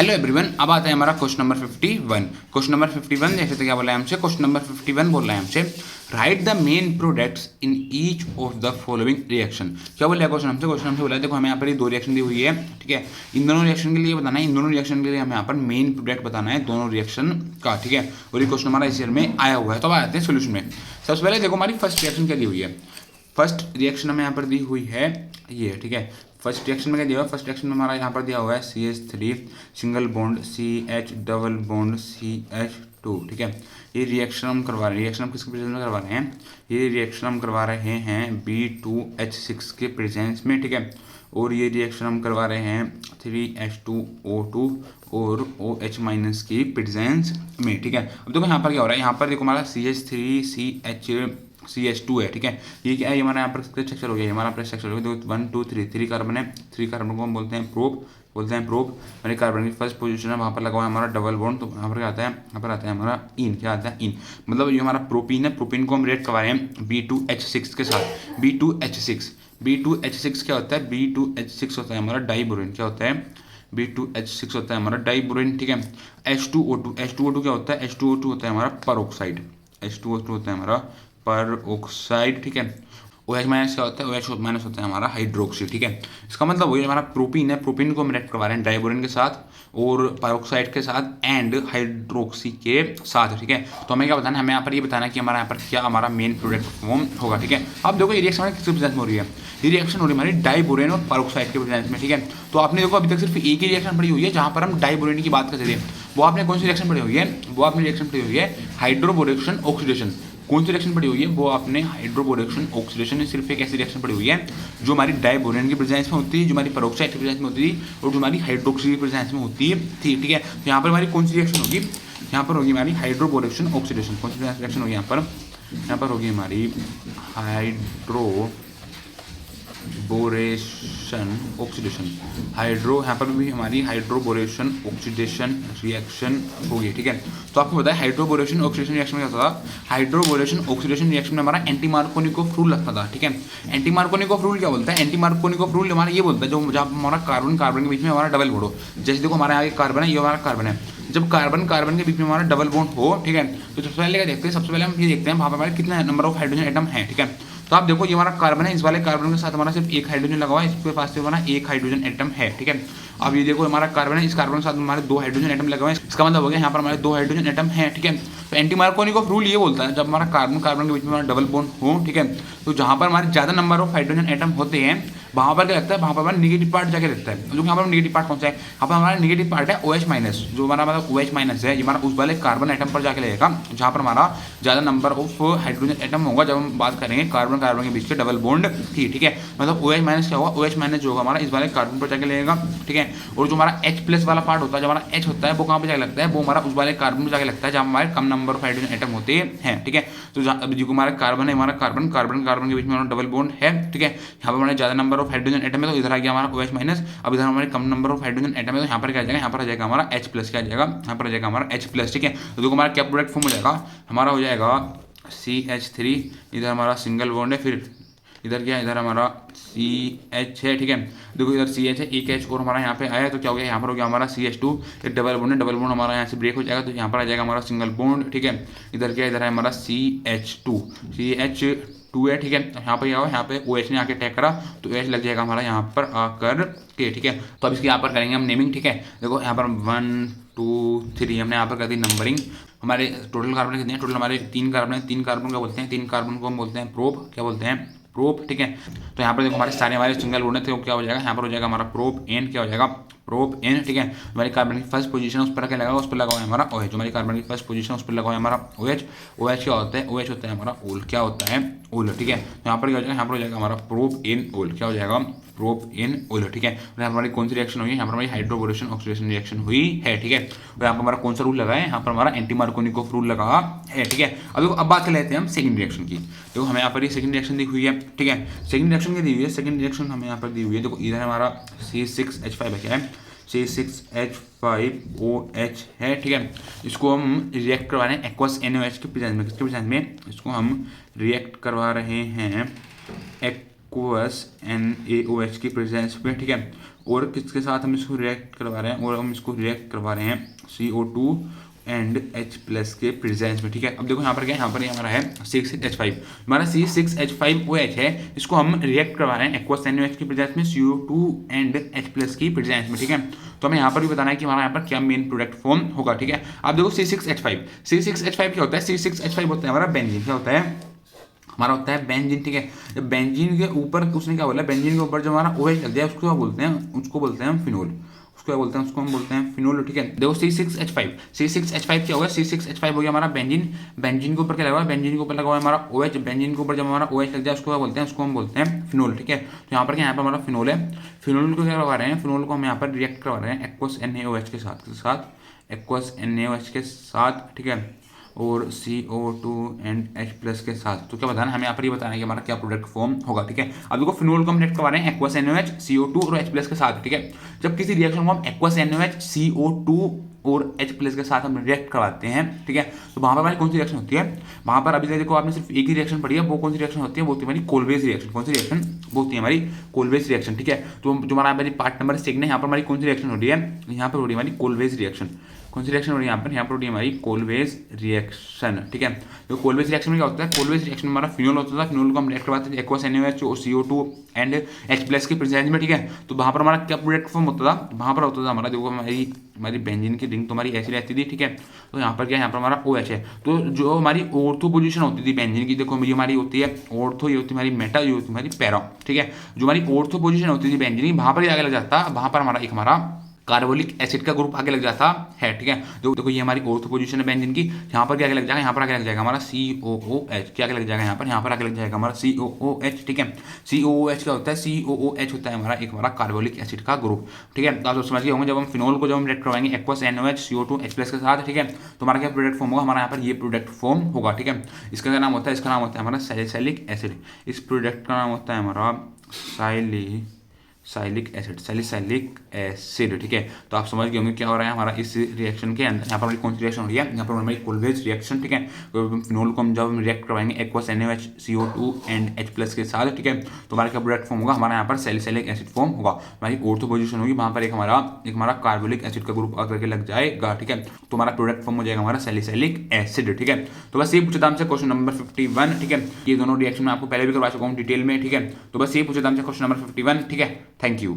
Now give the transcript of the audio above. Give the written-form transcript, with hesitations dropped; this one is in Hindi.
हेलो एवरीवन, अब आता है हमारा क्वेश्चन नंबर 51। क्वेश्चन नंबर 51 जैसे तो क्या बोला है हमसे, क्वेश्चन नंबर 51 बोल रहा है हमसे right the main products in each of the following reaction. क्या बोला है क्वेश्चन हमसे? क्वेश्चन हमसे बोला है, देखो हमें यहाँ पर ये दो रिएक्शन दी हुई है, ठीक है। इन दोनों रिएक्शन के लिए बताना है, इन दोनों रिएक्शन के लिए हमें यहाँ पर मेन प्रोडक्ट बताना है दोनों रिएक्शन का, ठीक है। और ये क्वेश्चन हमारा इस ईयर में आया हुआ है। तो अब आते हैं सोल्यूशन में। सबसे पहले देखो हमारी फर्स्ट रिएक्शन क्या दी हुई है। फर्स्ट रिएक्शन हमें यहाँ पर दी हुई है ये, ठीक है। फर्स्ट रिएक्शन में क्या दिया हुआ है? फर्स्ट रिएक्शन में हमारा यहाँ पर दिया हुआ है CH3 single bond CH double bond CH2, ठीक है। ये रिएक्शन हम करवा रहे हैं, रिएक्शन हम किसके प्रेजेंस में करवा रहे हैं? ये रिएक्शन हम करवा रहे हैं B2H6 के प्रेजेंस में, ठीक है। और ये रिएक्शन हम करवा रहे हैं 3H2O2 और OH माइनस की प्रेजेंस में, ठीक है। अब देखो यहाँ पर क्या हो रहा है, यहाँ पर देखो हमारा CH2 है, ठीक है। ये क्या है? ये हमारा यहाँ पर स्ट्रक्चर हो गया, हमारा स्ट्रक्चर हो गया। देखो 1 2 3 कार्बन है, 3 कार्बन को हम बोलते हैं प्रोप, हमारे कार्बन की फर्स्ट पोजीशन है, वहाँ पर लगा हुआ है हमारा डबल बॉन्ड। तो यहाँ पर क्या आता है? यहाँ पर आता है हमारा इन, क्या आता है? इन। मतलब ये हमारा प्रोपीन है, प्रोपीन को हम रिएक्ट करवा रहे हैं B2H6 के साथ। B2H6 क्या होता है? B2H6 होता है हमारा डाइबोरेन। क्या होता है? B2H6 होता है हमारा डाइबोरेन, ठीक है। H2O2 क्या होता है? H2O2 होता है हमारा परऑक्साइड। H2O2 होता है हमारा परऑक्साइड, ठीक है। OH माइनस क्या होता है? OH माइनस होता है हमारा हाइड्रोक्सी, ठीक है। इसका मतलब वही हमारा प्रोपीन है, प्रोपीन को हम रिएक्ट करवा रहे हैं डाइबोरेन के साथ और पैरोक्साइड के साथ एंड हाइड्रोक्सी के साथ, ठीक है। तो हमें क्या बताना है? हमें यहाँ पर ये बताना है कि हमारा यहाँ पर क्या हमारा मेन प्रोडक्ट फॉर्म होगा, ठीक है। अब देखो ये रिएक्शन हमारी किसके प्रेजेंस में हो रही है? ये रिएक्शन हो रही है हमारी डाइबोरेन और पैरोक्साइड के प्रेजेंस में, ठीक है। तो आपने देखो अभी तक सिर्फ एक ही रिएक्शन पड़ी हुई है जहाँ पर हम डाइबोरेन की बात कर रहे हैं। वो आपने कौन सी रिएक्शन पड़ी हुई है? वो आपने रिएक्शन पड़ी हुई है हाइड्रोबोरेक्शन ऑक्सीडेशन। कौन सी रिएक्शन पड़ी हुई है? वो आपने हाइड्रोबोरेक्शन ऑक्सीडेशन। सिर्फ एक ऐसी रिएक्शन पड़ी हुई है जो हमारी डाइबोरेन की प्रेजेंस में होती है, जो हमारी पेरोक्साइड की प्रेजेंस में होती है और जो हमारी हाइड्रोक्सी की प्रेजेंस में होती थी, ठीक है। तो यहाँ पर हमारी कौन सी रिएक्शन होगी? यहाँ पर होगी हमारी हाइड्रोबोरेक्शन ऑक्सीडेशन। कौन सी रिएक्शन होगी यहाँ पर? यहाँ पर होगी हमारी हाइड्रोबोरेशन ऑक्सीडेशन। यहाँ पर भी हमारी हाइड्रोबोरेशन ऑक्सीडेशन रिएक्शन होगी, ठीक है। तो आपको पता है हाइड्रोबोरेशन ऑक्सीडेशन रिएक्शन में क्या होता था? हाइड्रोबोरेशन ऑक्सीडेशन रिएक्शन में हमारा एंटी मार्कोनिकोव रूल लगता था, ठीक है। एंटी मार्कोनिकोव रूल क्या बोलता है? एंटी मार्कोनिकोव रूल हमारा ये बोलता है जो जब हमारा कार्बन कार्बन के बीच में हमारा डबल बॉन्ड हो। जैसे देखो हमारा यहाँ कार्बन है, ये हमारा कार्बन है। जब कार्बन कार्बन के बीच में हमारा डबल बॉन्ड हो, ठीक है, तो सबसे पहले क्या देखते हैं? सबसे पहले हम ये देखते हैं वहाँ पर हमारे कितना नंबर ऑफ हाइड्रोजन एटम है, ठीक है। तो आप देखो ये हमारा कार्बन है, इस वाले कार्बन के साथ हमारा सिर्फ एक हाइड्रोजन लगा हुआ है, इसके पास से हमारा एक हाइड्रोजन एटम है, ठीक है। अब ये देखो हमारा कार्बन है, इस कार्बन के साथ हमारे दो हाइड्रोजन एटम लगे हुए हैं, इसका मतलब हो गया यहाँ पर हमारे दो हाइड्रोजन एटम है, ठीक है। तो एंटी मार्कोनिकोव रूल ये बोलता है जब हमारा कार्बन कार्बन के बीच में हमारा डबल बॉन्ड हो, ठीक है, तो जहाँ पर हमारे ज्यादा नंबर ऑफ हाइड्रोजन एटम होते हैं वहाँ पर क्या लगता है? वहाँ पर हमारा निगेटिव पार्ट जाके लगता है। जो यहाँ पर निगेटिव पार्ट कौन सा है? यहाँ पर हमारा निगेटिव पार्ट है OH माइनस। जो हमारा मतलब OH माइनस है, ये हमारा उस वाले कार्बन एटम पर जाके लगेगा जहाँ पर हमारा ज्यादा नंबर ऑफ हाइड्रोजन एटम होगा। जब हम बात करेंगे कार्बन कार्बन के बीच के डबल बॉन्ड की, ठीक है, मतलब OH माइनस क्या होगा? OH माइनस जो होगा हमारा इस वाले कार्बन पर जाके लगेगा, ठीक है। और जो हमारा H प्लस वाला पार्ट होता है, जो हमारा H होता है, वो कहाँ पर जाके लगता है? वो हमारा उस वाले कार्बन पर जाके लगता है जहाँ हमारे कम नंबर ऑफ हाइड्रोजन एटम होते हैं, ठीक है। तो जो हमारा कार्बन है, हमारा कार्बन कार्बन कार्बन के बीच में हमारा डबल बॉन्ड है, ठीक है। यहाँ पर हमारे ज्यादा नंबर ऑफ हाइड्रोजन एटम है, तो इधर आ गया हमारा OH माइनस। अब इधर हमारे कम नंबर ऑफ हाइड्रोजन एटम है, तो यहाँ पर क्या आ जाएगा? यहाँ पर आ जाएगा हमारा H प्लस। क्या आ जाएगा? यहाँ पर आ जाएगा हमारा H प्लस, ठीक है। तो देखो हमारा क्या प्रोडक्ट फॉर्म हो जाएगा? हमारा हो जाएगा CH3, इधर हमारा सिंगल बॉन्ड है, फिर इधर क्या? इधर हमारा CH है, ठीक है। देखो इधर CH है, एक H और हमारा यहाँ पे आया, तो क्या हो गया? यहाँ पर हो गया हमारा CH2, एक डबल बॉन्ड है, डबल बॉन्ड हमारा यहाँ से ब्रेक हो जाएगा, तो यहाँ पर आ जाएगा हमारा सिंगल बॉन्ड, ठीक है। इधर क्या? इधर है हमारा CH2 है, ठीक है। यहाँ पर क्या हुआ? यहाँ पे OH ने आके अटैक करा, तो OH लग जाएगा हमारा यहाँ पर आकर के, ठीक है। तो अब इसके यहाँ पर करेंगे हम नेमिंग, ठीक है। देखो यहाँ पर 1 2 3 हमने यहाँ पर कर दी नंबरिंग। हमारे टोटल कार्बन कितने हैं? टोटल हमारे 3 कार्बन है। 3 कार्बन का बोलते हैं, 3 कार्बन को हम बोलते हैं प्रोप। क्या बोलते हैं? प्रोप, ठीक है। तो यहाँ पर देखो हमारे सारे हमारे सिंगल बॉन्ड थे, वो क्या हो जाएगा? यहाँ पर हो जाएगा हमारा प्रोप एन। क्या हो जाएगा? प्रोप एन, ठीक है। हमारी कार्बन की फर्स्ट पोजीशन उस पर क्या लगा? उस पर लगा हुआ है हमारा OH। जो हमारी कार्बन की फर्स्ट पोजीशन उस पर लगा हुआ है हमारा OH। OH क्या होता है? OH होता है हमारा ओल। क्या होता है? ओल, ठीक है। तो यहाँ पर क्या हो जाएगा? यहाँ पर हो जाएगा हमारा प्रोप एन ओल। क्या हो जाएगा? प्रोप एन ओल, ठीक है। और यहाँ पर हमारी कौन सी रिएक्शन हुई है? यहाँ पर हमारी हाइड्रोबोरेशन ऑक्सीडेशन रिएक्शन हुई है, ठीक है। और यहाँ पर हमारा कौन सा रूल लगा है? यहाँ पर हमारा एंटी मार्कोनिकोव रूल लगा है, ठीक है। अब बात कर लेते हैं हम सेकंड रिएक्शन की। देखो हमें यहाँ पर ये सेकंड रिएक्शन दी हुई है, ठीक है। सेकंड रिएक्शन क्या दी हुई है? सेकंड रिएक्शन हमें यहाँ पर दी हुई है, देखो इधर हमारा C6H5 है, क्या है? C6H5OH है, ठीक है। इसको हम रिएक्ट करवा रहे हैं एक्वस NaOH के प्रेजेंस में। किसके प्रेजेंस में? इसको हम रिएक्ट करवा रहे हैं एक्वस NaOH की प्रेजेंस में, ठीक है। और किसके साथ हम इसको रिएक्ट करवा रहे हैं, और हम इसको रिएक्ट करवा रहे हैं CO2 एंड H+ के प्रेजेंस में, ठीक है। अब देखो यहाँ पर क्या है, यहाँ पर हमारा है C6H5, हमारा C6H5OH है, इसको हम रिएक्ट करवा रहे हैं एक्वस NaOH की प्रेजेंस में CO2 एंड H+ की प्रेजेंस में, ठीक है। तो हमें यहाँ पर भी बताना है कि हमारा यहाँ पर क्या मेन प्रोडक्ट फॉर्म होगा, ठीक है। अब देखो C6H5 क्या होता है, C6H5 होता है हमारा बेंजीन, क्या होता है हमारा, होता है बेंजीन, ठीक है। जब बेंजीन के ऊपर उसने क्या बोला, बेंजीन के ऊपर जब हमारा OH लग जाए उसको क्या बोलते हैं, उसको बोलते हैं हम फिनोल, उसको क्या बोलते हैं, उसको हम बोलते हैं फिनोल, ठीक है। देखो C6H5 क्या होगा, C6H5 हो गया हमारा बेंजीन, बेंजीन के ऊपर क्या लगा हुआ है, बेंजीन के ऊपर लगा हुआ है हमारा OH, बेंजीन के ऊपर जब हमारा OH लग जाए उसको क्या बोलते हैं, उसको हम बोलते हैं फिनोल, ठीक है। तो यहाँ पर क्या, यहाँ पर हमारा फिनोल है, फिनोल को क्या करवा रहे हैं, फिनोल को हम यहाँ पर रिएक्ट करवा रहे हैं एक्वस NaOH के साथ, एक्वस NaOH के साथ, ठीक है, और CO2 एंड H+ के साथ। तो क्या बताना हमें यहाँ पर, ये बताना है कि हमारा क्या प्रोडक्ट फॉर्म होगा, ठीक है। अब देखो फिनोल को हम रिएक्ट करवा रहे हैं एक्वस NaOH CO2 और H+ के साथ, ठीक है। जब किसी रिएक्शन को हम एक्वस NaOH CO2 और H+ के साथ हम रिएक्ट करवाते हैं, ठीक है, तो वहाँ पर हमारी कौन सी रिएक्शन होती है, वहाँ पर अभी तक देखो आपने सिर्फ एक ही रिएक्शन पढ़ी है, वो कौन सी रिएक्शन होती है, वो होती है हमारी कोलवेज रिएक्शन। कौन सी रिएक्शन, वो होती है हमारी कोलवेज रिएक्शन, ठीक है। तो जो हमारा पार्ट नंबर 6 में यहाँ पर हमारी कौन सी रिएक्शन हो रही है, यहाँ पर हो रही है हमारी कोलवेज रिएक्शन। कौन सी रिएक्शन हो रही है यहाँ पर हो रही है हमारी कोलवेज रिएक्शन, ठीक है। तो कोलवेज रिएक्शन में क्या होता है, कोलवेज रिएक्शन में हमारा फिनोल होता था, फिनोल को हम रिएक्ट करवाते थे एक्वस NaOH और CO2 एंड H+ के प्रेजेंस में, ठीक है। तो वहाँ पर हमारा क्या प्रोडक्ट फॉर्म होता था, वहाँ पर होता था हमारा, देखो हमारी बेंजीन की रिंग तो हमारी ऐसी रहती थी, ठीक है। तो यहाँ पर क्या, यहाँ पर हमारा OH है, तो जो हमारी ऑर्थो पोजीशन होती थी बेंजीन की, देखो ये हमारी होती है ऑर्थो, ये होती है हमारी मेटा, ये होती है हमारी पैरा, ठीक है। जो हमारी ऑर्थो पोजीशन होती थी बेंजीन की, वहाँ पर आगे लग जाता, वहाँ पर हमारा एक हमारा कार्बोलिक एसिड का ग्रुप आगे लग जाता है, ठीक है। जो देखो ये हमारी ऑर्थो पोजीशन है बेंजीन की, यहाँ पर क्या आगे लग जाएगा, यहाँ पर आगे लग जाएगा हमारा COOH, क्या आगे लग जाएगा, यहाँ पर आगे लग जाएगा हमारा COOH, ठीक है। COOH क्या होता है, COOH होता है हमारा एक हमारा कार्बोलिक एसिड का ग्रुप, ठीक है। तो आप समझ गए होंगे, जब हम फिनोल को जब हम रिएक्ट करवाएंगे एक्वस NaOH CO2 H+ के साथ, ठीक है, तो हमारा क्या प्रोडक्ट फॉर्म होगा, हमारा यहाँ पर ये प्रोडक्ट फॉर्म होगा, ठीक है। इसका क्या नाम होता है, इसका नाम होता है हमारा सैलिसिलिक एसिड, इस प्रोडक्ट का नाम होता है हमारा सैलिसिलिक एसिड, ठीक है। तो आप समझ गए होंगे क्या हो रहा है हमारा इस रिएक्शन के अंदर। यहाँ पर हमारी कौन सी रिएक्शन हो रही है, यहाँ पर हमारी कोलवेज रिएक्शन, ठीक है। तो फिनोल को हम जब रिएक्ट करवाएंगे aqueous NaOH CO2 and H+ के साथ, ठीक है, तो हमारा क्या प्रोडक्ट फॉर्म होगा, हमारा यहाँ पर सैलिसिलिक एसिड फॉर्म होगा। हमारी ऑर्थो पोजीशन होगी, वहाँ पर एक हमारा कार्बोलिक एसिड का ग्रुप आकर के लग जाएगा, ठीक है। तो हमारा प्रोडक्ट फॉर्म हो जाएगा हमारा सैलिसिलिक एसिड, ठीक है। तो बस ये पूछा था हमसे क्वेश्चन नंबर 51, ठीक है। ये दोनों रिएक्शन मैं आपको पहले भी करवा चुका हूँ डिटेल में, ठीक है। तो बस ये पूछा था हमसे क्वेश्चन नंबर 51, ठीक है। Thank you.